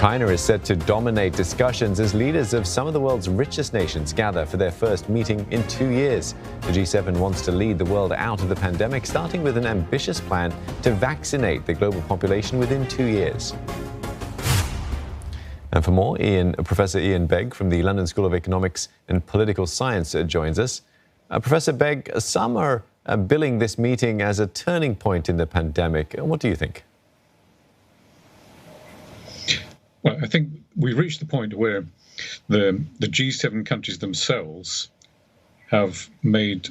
China is set to dominate discussions as leaders of some of the world's richest nations gather for their first meeting in 2 years. The G7 wants to lead the world out of the pandemic, starting with an ambitious plan to vaccinate the global population within 2 years. And for more, Professor Iain Begg from the London School of Economics and Political Science joins us. Professor Begg, some are billing this meeting as a turning point in the pandemic. What do you think? Well, I think we reached the point where the G7 countries themselves have made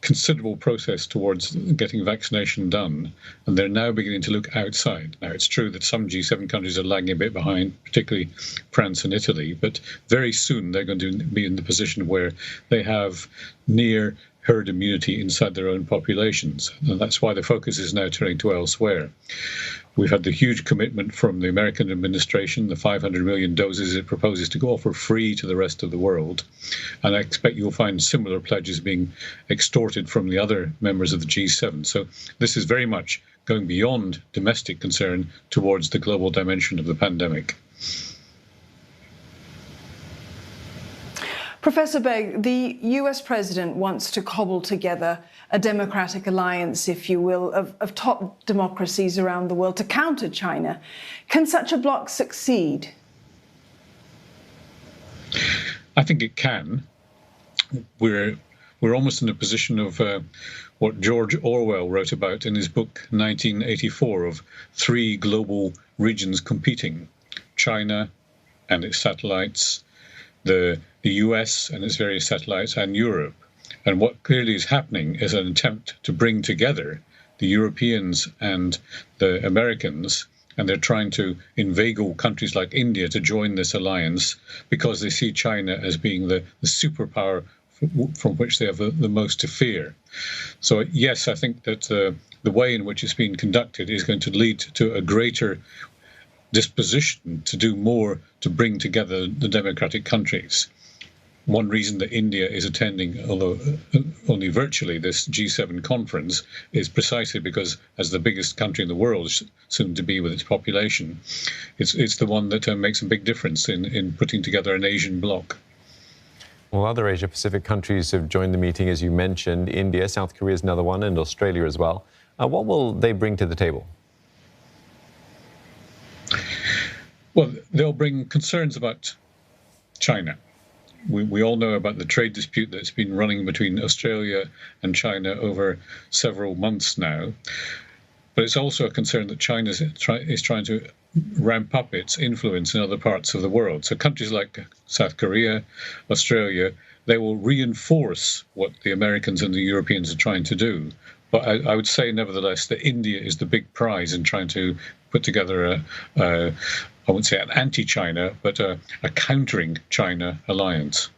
considerable progress towards getting vaccination done, and they're now beginning to look outside. Now, it's true that some G7 countries are lagging a bit behind, particularly France and Italy, but very soon they're going to be in the position where they have near herd immunity inside their own populations, and that's why the focus is now turning to elsewhere. We've had the huge commitment from the American administration, the 500 million doses it proposes to offer free to the rest of the world. And I expect you'll find similar pledges being extorted from the other members of the G7. So this is very much going beyond domestic concern towards the global dimension of the pandemic. Professor Begg, the US president wants to cobble together a democratic alliance, if you will, of top democracies around the world to counter China. Can such a bloc succeed? I think it can. We're almost in a position of what George Orwell wrote about in his book 1984, of three global regions competing: China and its satellites, the US and its various satellites, and Europe. And what clearly is happening is an attempt to bring together the Europeans and the Americans, and they're trying to inveigle countries like India to join this alliance because they see China as being the superpower from which they have the most to fear. So yes, I think that the way in which it's been conducted is going to lead to a greater disposition to do more to bring together the democratic countries. One reason that India is attending, although only virtually, this G7 conference is precisely because, as the biggest country in the world, soon to be with its population, it's the one that makes a big difference in putting together an Asian bloc. Well, other Asia-Pacific countries have joined the meeting, as you mentioned. India, South Korea is another one, and Australia as well. What will they bring to the table? Well, they'll bring concerns about China. We all know about the trade dispute that's been running between Australia and China over several months now. But it's also a concern that China is trying to ramp up its influence in other parts of the world. So countries like South Korea, Australia, they will reinforce what the Americans and the Europeans are trying to do. But I would say, nevertheless, that India is the big prize in trying to put together I wouldn't say an anti-China, but a countering China alliance.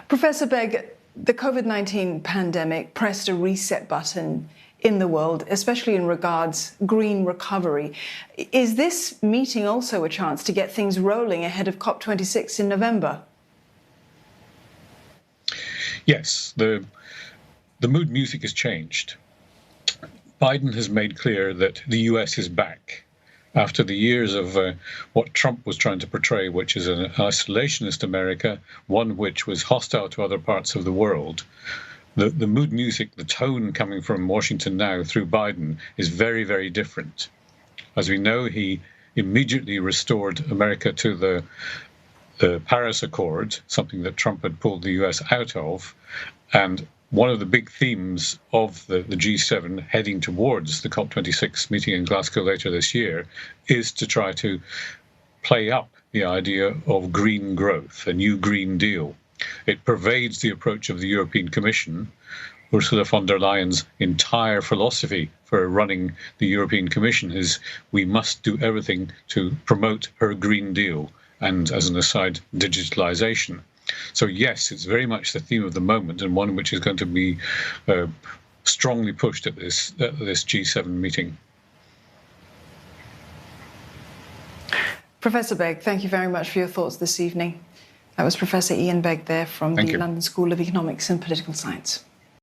Professor Begg, the COVID-19 pandemic pressed a reset button in the world, especially in regards green recovery. Is this meeting also a chance to get things rolling ahead of COP26 in November? Yes, the mood music has changed. Biden has made clear that the US is back after the years of what Trump was trying to portray, which is an isolationist America, one which was hostile to other parts of the world. The mood music, the tone coming from Washington now through Biden is very, very different. As we know, he immediately restored America to the Paris Accord, something that Trump had pulled the US out of, and one of the big themes of the G7 heading towards the COP26 meeting in Glasgow later this year is to try to play up the idea of green growth, a new Green Deal. It pervades the approach of the European Commission. Ursula von der Leyen's entire philosophy for running the European Commission is we must do everything to promote her Green Deal, and as an aside, digitalization. So yes, it's very much the theme of the moment, and one which is going to be strongly pushed at this G7 meeting. Professor Begg, thank you very much for your thoughts this evening. That was Professor Iain Begg there from the London School of Economics and Political Science.